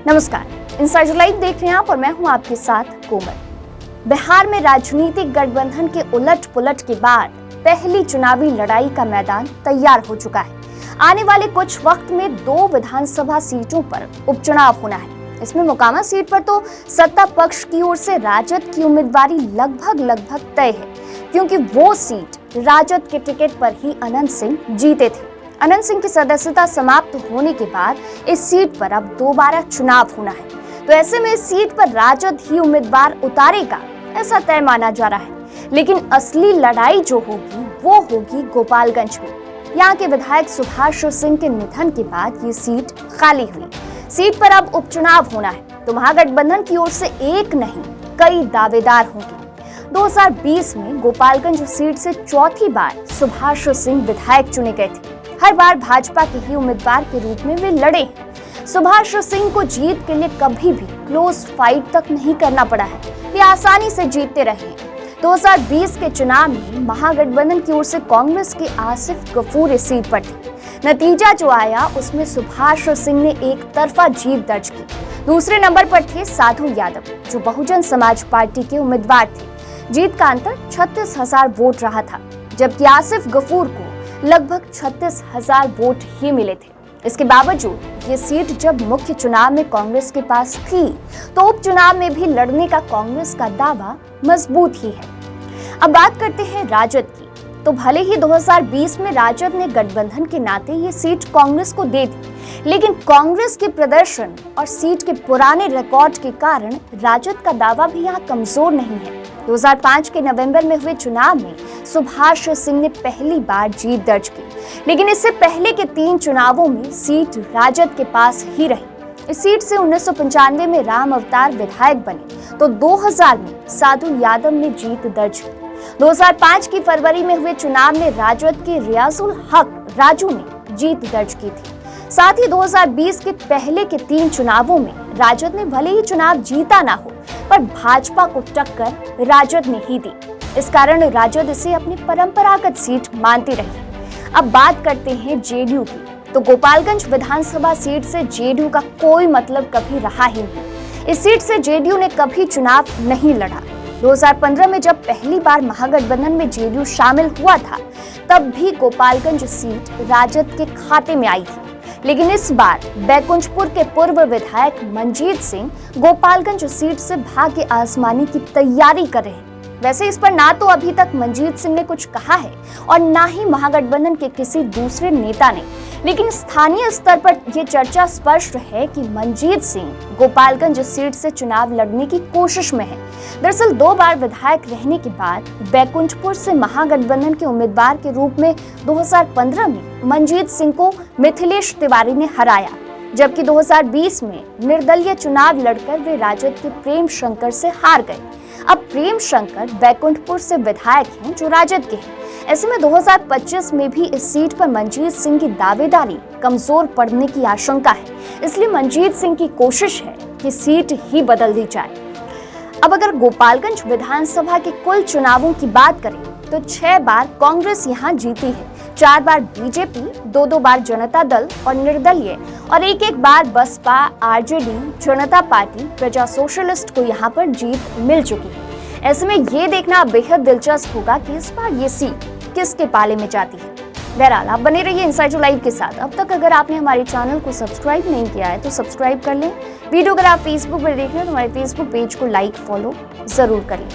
नमस्कार, insider live देख रहे हैं आप और मैं हूं आपके साथ कोमल। बिहार में राजनीतिक गठबंधन के उलट पुलट के बाद पहली चुनावी लड़ाई का मैदान तैयार हो चुका है। आने वाले कुछ वक्त में 2 विधानसभा सीटों पर उपचुनाव होना है। इसमें मोकामा सीट पर तो सत्ता पक्ष की ओर से राजद की उम्मीदवारी लगभग तय है, क्योंकि वो सीट राजद के टिकट पर ही अनंत सिंह जीते थे। अनंत सिंह की सदस्यता समाप्त होने के बाद इस सीट पर अब दोबारा चुनाव होना है, तो ऐसे में इस सीट पर राजद ही उम्मीदवार उतारेगा, ऐसा तय माना जा रहा है। लेकिन असली लड़ाई जो होगी वो होगी गोपालगंज में। यहाँ के विधायक सुभाष सिंह के निधन के बाद ये सीट खाली हुई। सीट पर अब उपचुनाव होना है, तो महागठबंधन की ओर से एक नहीं कई दावेदार होंगे। 2020 में गोपालगंज सीट से चौथी बार सुभाष सिंह विधायक चुने गए थे। हर बार भाजपा के ही उम्मीदवार के रूप में वे लड़े हैं। सुभाष सिंह को जीत के लिए कभी भी क्लोज फाइट तक नहीं करना पड़ा है, वे आसानी से जीतते रहे हैं। 2020 के चुनाव में महागठबंधन की ओर से कांग्रेस के आसिफ गफूर इस सीट पर थे। नतीजा जो आया उसमें सुभाष सिंह ने एक तरफा जीत दर्ज की। दूसरे नंबर पर थे साधु यादव, जो बहुजन समाज पार्टी के उम्मीदवार थे। जीत का अंतर 36,000 वोट रहा था, जबकि आसिफ गफूर को लगभग 36,000 वोट ही मिले थे। इसके बावजूद ये सीट जब मुख्य चुनाव में कांग्रेस के पास थी, तो उपचुनाव में भी लड़ने का कांग्रेस का दावा मजबूत ही है। अब बात करते हैं राजद की, तो भले ही 2020 में राजद ने गठबंधन के नाते ये सीट कांग्रेस को दे दी, लेकिन कांग्रेस के प्रदर्शन और सीट के पुराने रिकॉर्ड के कारण राजद का दावा भी यहाँ कमजोर नहीं है। 2005 के नवंबर में हुए चुनाव में सुभाष सिंह ने पहली बार जीत दर्ज की, लेकिन इससे पहले के 3 चुनावों में सीट राजद के पास ही रही। इस सीट से 1995 में राम अवतार विधायक बने, तो 2000 में साधु यादव ने जीत दर्ज की। 2005 की फरवरी में हुए चुनाव में राजद के रियाजुल हक राजू ने जीत दर्ज की थी। साथ ही 2020 के पहले के 3 चुनावों में राजद ने भले ही चुनाव जीता ना हो, पर भाजपा को टक्कर राजद ने ही दी। इस कारण राजद इसे अपनी परंपरागत सीट मानती रही। अब बात करते हैं जेडीयू की, तो गोपालगंज विधानसभा सीट से जेडीयू का कोई मतलब कभी रहा ही नहीं। इस सीट से जेडीयू ने कभी चुनाव नहीं लड़ा। 2015 में जब पहली बार महागठबंधन में जेडीयू शामिल हुआ था, तब भी गोपालगंज सीट राजद के खाते में आई थी। लेकिन इस बार बैकुंठपुर के पूर्व विधायक मंजीत सिंह गोपालगंज सीट से भाग्य आजमाने की तैयारी कर रहे हैं। वैसे इस पर ना तो अभी तक मंजीत सिंह ने कुछ कहा है और ना ही महागठबंधन के किसी दूसरे नेता ने, लेकिन स्थानीय स्तर पर यह चर्चा स्पष्ट है कि मंजीत सिंह गोपालगंज सीट से चुनाव लड़ने की कोशिश में है। दरअसल 2 बार विधायक रहने के बाद बैकुंठपुर से महागठबंधन के उम्मीदवार के रूप में 2015 में मंजीत सिंह को मिथिलेश तिवारी ने हराया, जबकि 2020 में निर्दलीय चुनाव लड़कर वे राजद के प्रेम शंकर से हार गए। अब प्रेम शंकर बैकुंठपुर से विधायक हैं जो राजद के हैं। ऐसे में 2025 में भी इस सीट पर मंजीत सिंह की दावेदारी कमजोर पड़ने की आशंका है, इसलिए मंजीत सिंह की कोशिश है कि सीट ही बदल दी जाए। अब अगर गोपालगंज विधानसभा के कुल चुनावों की बात करें, तो 6 बार कांग्रेस यहाँ जीती है, 4 बार बीजेपी, 2 बार जनता दल और निर्दलीय, और 1 बार बसपा, आरजेडी, जनता पार्टी, प्रजा सोशलिस्ट को यहाँ पर जीत मिल चुकी है। ऐसे में ये देखना बेहद दिलचस्प होगा कि इस बार ये सीट किसके पाले में जाती है। बहरहाल आप बने रहिए इनसाइडर लाइव के साथ। अब तक अगर आपने हमारे चैनल को सब्सक्राइब नहीं किया है तो सब्सक्राइब कर लें। वीडियो अगर आप फेसबुक पर देख रहे हैं तो हमारे फेसबुक पेज को लाइक फॉलो जरूर करें।